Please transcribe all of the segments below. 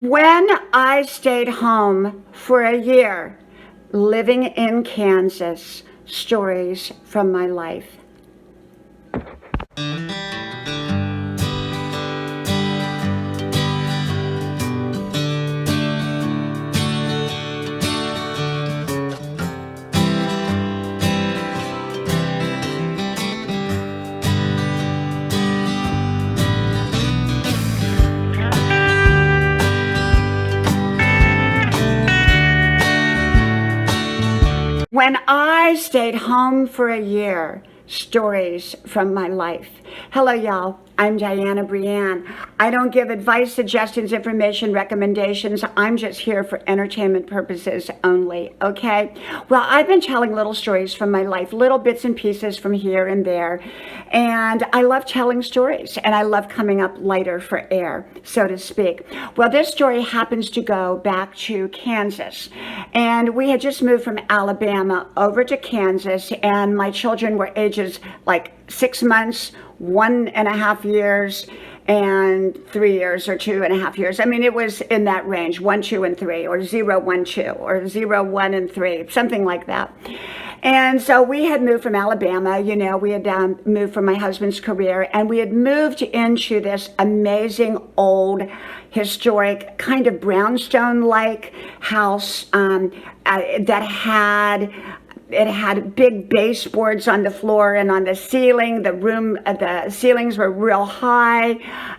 When I stayed home for a year, living in Kansas, stories from my life. When I stayed home for a year, stories from my life. Hello, y'all. I'm Dianna Brianne. I don't give advice, suggestions, information, recommendations. I'm just here for entertainment purposes only, okay? Well, I've been telling little stories from my life, little bits and pieces from here and there. And I love telling stories, and I love coming up lighter for air, so to speak. Well, this story happens to go back to Kansas. And we had just moved from Alabama over to Kansas, and my children were ages like 6 months, 1.5 years, and 3 years or 2.5 years. I mean, it was in that range, 1, 2, and 3, or 0, 1, 2, or 0, 1, and 3, something like that. And so we had moved from Alabama, we had moved from my husband's career, and we had moved into this amazing old historic kind of brownstone-like house that had big baseboards on the floor and on the ceiling. The ceilings were real high.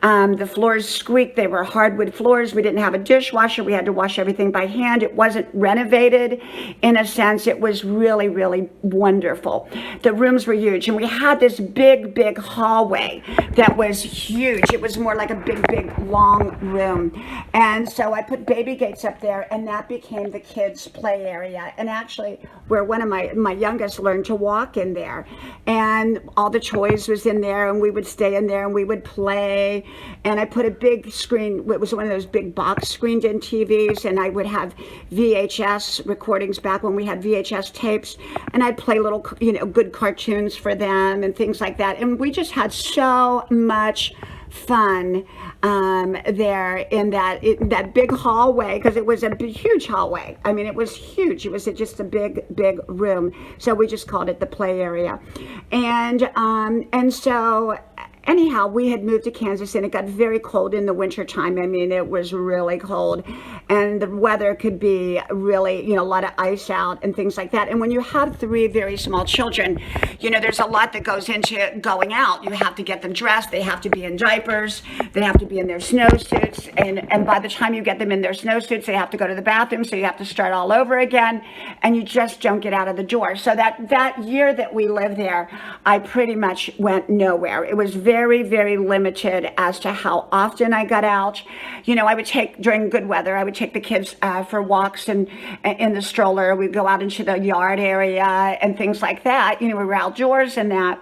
The floors squeaked. They were hardwood floors. We didn't have a dishwasher. We had to wash everything by hand. It wasn't renovated in a sense. It was really, really wonderful. The rooms were huge. And we had this big, big hallway that was huge. It was more like a big, big, long room. And so I put baby gates up there, and that became the kids' play area. And actually, where one of my youngest learned to walk in there, and all the toys was in there, and we would stay in there and we would play. And I put a big screen, it was one of those big box screened in TVs, and I would have VHS recordings back when we had VHS tapes, and I'd play little good cartoons for them and things like that. And we just had so much fun there in that big hallway, because it was a huge hallway. I mean, it was huge. It was just a big, big room. So we just called it the play area. And so anyhow, we had moved to Kansas, and it got very cold in the winter time. I mean, it was really cold, and the weather could be really, a lot of ice out and things like that. And when you have 3 very small children, there's a lot that goes into going out. You have to get them dressed. They have to be in diapers. They have to be in their snowsuits. And by the time you get them in their snowsuits, they have to go to the bathroom. So you have to start all over again, and you just don't get out of the door. So that year that we lived there, I pretty much went nowhere. It was very, very limited as to how often I got out. I would take, during good weather, I would take the kids for walks and in the stroller. We'd go out into the yard area and things like that. We were outdoors and that.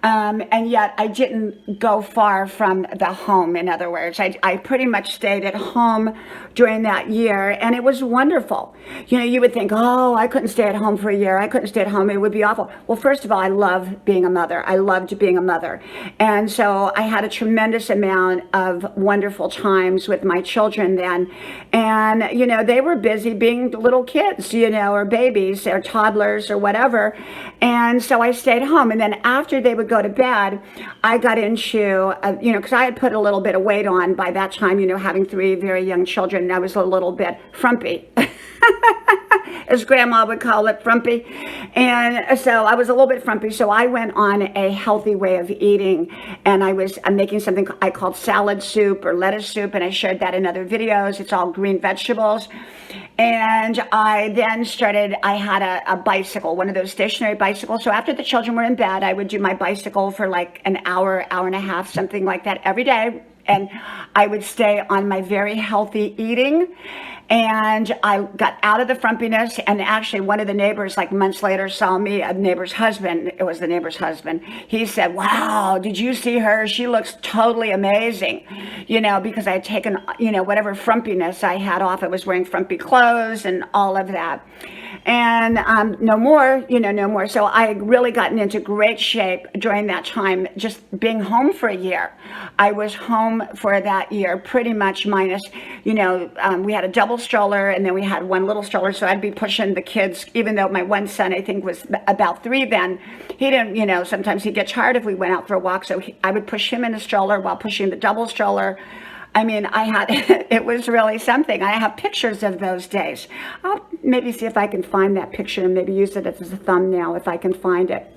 And yet I didn't go far from the home. In other words, I pretty much stayed at home during that year, and it was wonderful. You would think, oh, I couldn't stay at home for a year. I couldn't stay at home. It would be awful. Well, first of all, I love being a mother. I loved being a mother. And so I had a tremendous amount of wonderful times with my children then. And, they were busy being little kids, or babies or toddlers or whatever. And so I stayed home. And then after they would go to bed, I got into, because I had put a little bit of weight on by that time, having 3 very young children, and I was a little bit frumpy. As grandma would call it, frumpy. And so I was a little bit frumpy. So I went on a healthy way of eating, and I'm making something I called salad soup or lettuce soup, and I shared that in other videos. It's all green vegetables. And I then I had a bicycle, one of those stationary bicycles. So after the children were in bed, I would do my bicycle for like an hour, hour and a half, something like that every day. And I would stay on my very healthy eating. And I got out of the frumpiness, and actually one of the neighbors, like months later, saw me, it was the neighbor's husband. He said, wow, did you see her? She looks totally amazing. because I had taken, whatever frumpiness I had off. I was wearing frumpy clothes and all of that. And no more, no more. So I really gotten into great shape during that time, just being home for a year. I was home for that year, pretty much minus, we had a double stroller and then we had one little stroller. So I'd be pushing the kids, even though my one son, I think, was about 3 then. He didn't, sometimes he'd get tired if we went out for a walk. So I would push him in a stroller while pushing the double stroller. I mean, it was really something. I have pictures of those days. I'll maybe see if I can find that picture and maybe use it as a thumbnail if I can find it.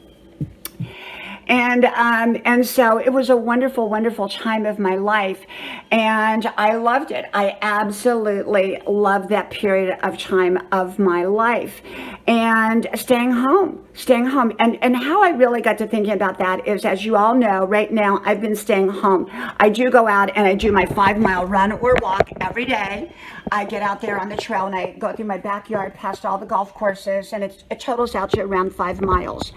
And so it was a wonderful, wonderful time of my life, and I loved it. I absolutely loved that period of time of my life, and staying home. And how I really got to thinking about that is, as you all know, right now I've been staying home. I do go out and I do my 5-mile run or walk every day. I get out there on the trail and I go through my backyard past all the golf courses, and it totals out to around 5 miles.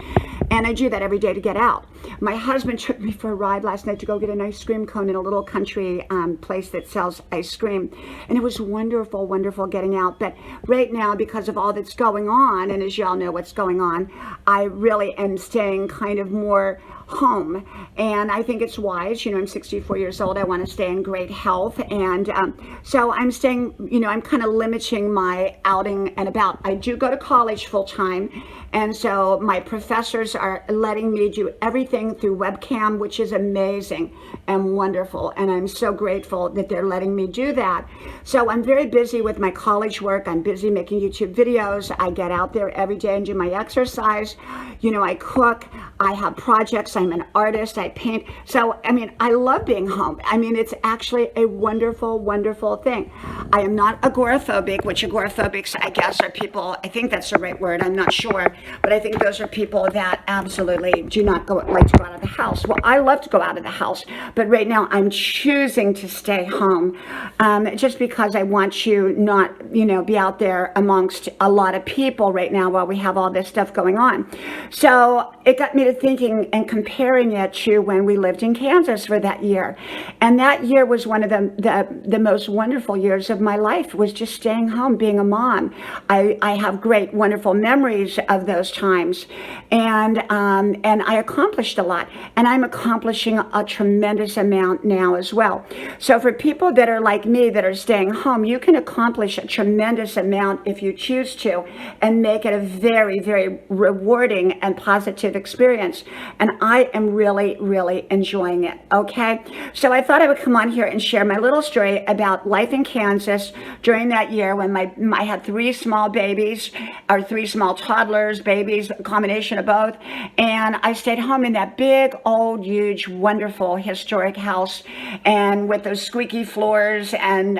And I do that every day to get out. My husband took me for a ride last night to go get an ice cream cone in a little country place that sells ice cream. And it was wonderful, wonderful getting out. But right now, because of all that's going on, and as you all know what's going on, I really am staying kind of more home. And I think it's wise. I'm 64 years old. I want to stay in great health. And so I'm staying, I'm kind of limiting my outing and about. I do go to college full time. And so my professors are letting me do everything through webcam, which is amazing and wonderful. And I'm so grateful that they're letting me do that. So I'm very busy with my college work. I'm busy making YouTube videos. I get out there every day and do my exercise. I cook. I have projects. I'm an artist. I paint. So, I love being home. It's actually a wonderful, wonderful thing. I am not agoraphobic, which agoraphobics, I guess, are people, I think that's the right word. I'm not sure. But I think those are people that absolutely do not like to go out of the house. Well, I love to go out of the house, but right now I'm choosing to stay home just because I want to not, be out there amongst a lot of people right now while we have all this stuff going on. So it got me to thinking and comparing it to when we lived in Kansas for that year. And that year was one of the most wonderful years of my life, was just staying home, being a mom. I have great, wonderful memories of those times, and I accomplished a lot, and I'm accomplishing a tremendous amount now as well. So for people that are like me, that are staying home, you can accomplish a tremendous amount if you choose to, and make it a very, very rewarding and positive experience. And I am really, really enjoying it. Okay, so I thought I would come on here and share my little story about life in Kansas during that year when I had 3 small babies, or 3 small toddlers, babies, a combination of both. And I stayed home in that big, old, huge, wonderful, historic house, and with those squeaky floors and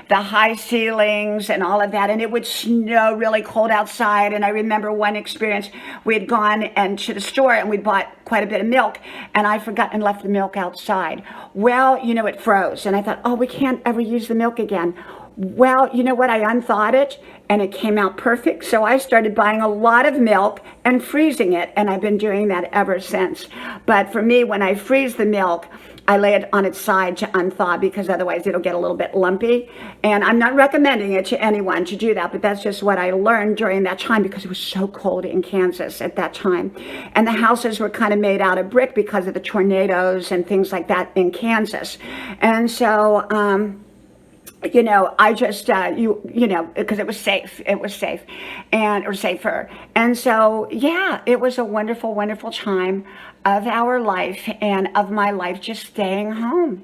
the high ceilings and all of that. And it would snow really cold outside. And I remember one experience, we had gone to the store and we bought quite a bit of milk, and I forgot and left the milk outside. Well, it froze, and I thought, oh, we can't ever use the milk again. Well, you know what? I unthawed it and it came out perfect. So I started buying a lot of milk and freezing it. And I've been doing that ever since. But for me, when I freeze the milk, I lay it on its side to unthaw, because otherwise it'll get a little bit lumpy. And I'm not recommending it to anyone to do that, but that's just what I learned during that time, because it was so cold in Kansas at that time. And the houses were kind of made out of brick because of the tornadoes and things like that in Kansas. And so, I just, because it was safe, or safer. And so, yeah, it was a wonderful, wonderful time of our life and of my life, just staying home.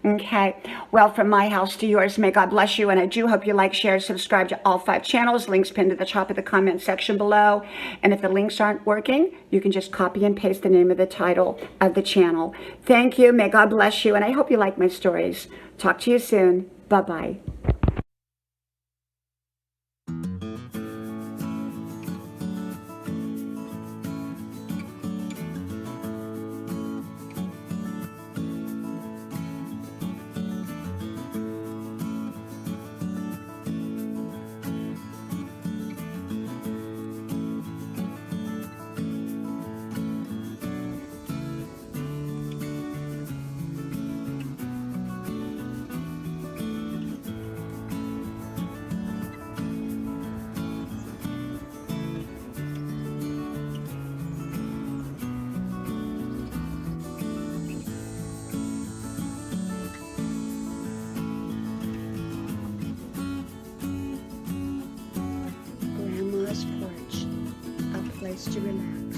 Okay. Well, from my house to yours, may God bless you. And I do hope you like, share, subscribe to all 5 channels. Links pinned at the top of the comment section below. And if the links aren't working, you can just copy and paste the name of the title of the channel. Thank you. May God bless you. And I hope you like my stories. Talk to you soon. Bye-bye. chance to relax.